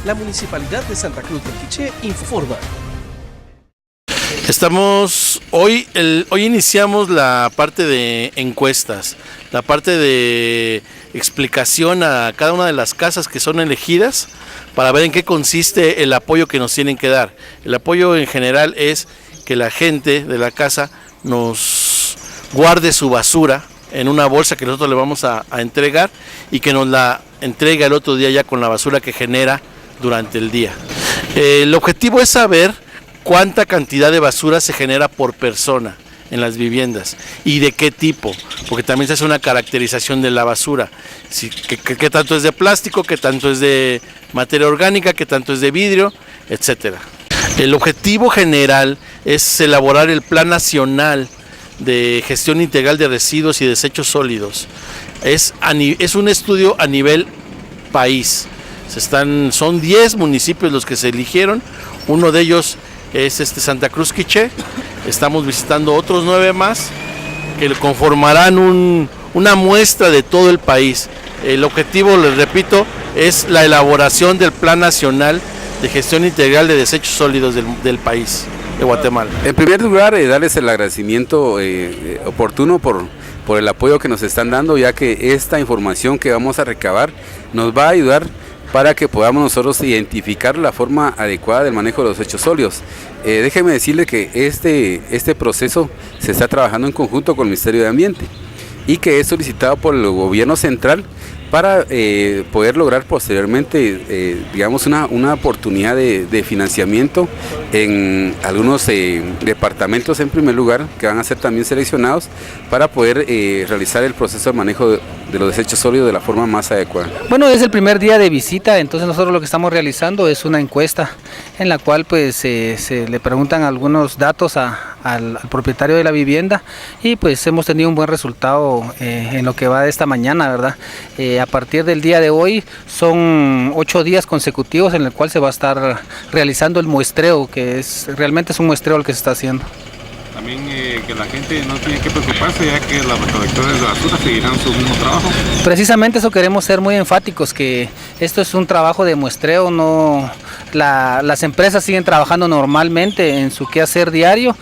La Municipalidad de Santa Cruz del Quiché informa. Hoy iniciamos la parte de encuestas, la parte de explicación a cada una de las casas que son elegidas para ver en qué consiste el apoyo que nos tienen que dar. El apoyo en general es que la gente de la casa nos guarde su basura en una bolsa que nosotros le vamos a entregar y que nos la entregue el otro día ya con la basura que genera durante el día. El objetivo es saber cuánta cantidad de basura se genera por persona en las viviendas y de qué tipo, porque también se hace una caracterización de la basura, qué tanto es de plástico, qué tanto es de materia orgánica, qué tanto es de vidrio, etcétera. El objetivo general es elaborar el Plan Nacional de Gestión Integral de Residuos y Desechos Sólidos. Es un estudio a nivel país. Son 10 municipios los que se eligieron, uno de ellos es Santa Cruz Quiché. Estamos visitando otros 9 más que conformarán una muestra de todo el país. El objetivo, les repito, es la elaboración del Plan Nacional de Gestión Integral de Desechos Sólidos del país de Guatemala. En primer lugar, darles el agradecimiento oportuno por el apoyo que nos están dando, ya que esta información que vamos a recabar nos va a ayudar para que podamos nosotros identificar la forma adecuada del manejo de los desechos sólidos. Déjeme decirle que este proceso se está trabajando en conjunto con el Ministerio de Ambiente y que es solicitado por el gobierno central para poder lograr posteriormente, digamos, una oportunidad de financiamiento en algunos departamentos en primer lugar, que van a ser también seleccionados para poder realizar el proceso de manejo de los desechos sólidos de la forma más adecuada. Bueno, es el primer día de visita, entonces nosotros lo que estamos realizando es una encuesta en la cual pues se le preguntan algunos datos al propietario de la vivienda y pues hemos tenido un buen resultado en lo que va de esta mañana, ¿verdad? A partir del día de hoy son 8 días consecutivos en el cual se va a estar realizando el muestreo, que realmente es un muestreo el que se está haciendo. También que la gente no tiene que preocuparse, ya que los recolectores de basura seguirán su mismo trabajo. Precisamente eso queremos ser muy enfáticos, que esto es un trabajo de muestreo, las empresas siguen trabajando normalmente en su quehacer diario.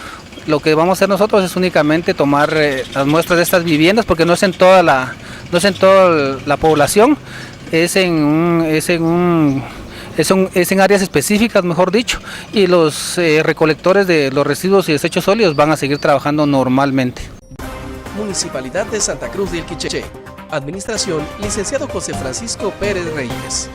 Lo que vamos a hacer nosotros es únicamente tomar las muestras de estas viviendas, porque no es en toda la población, es en áreas específicas, mejor dicho, y los recolectores de los residuos y desechos sólidos van a seguir trabajando normalmente. Municipalidad de Santa Cruz del Quiché. Administración, licenciado José Francisco Pérez Reyes.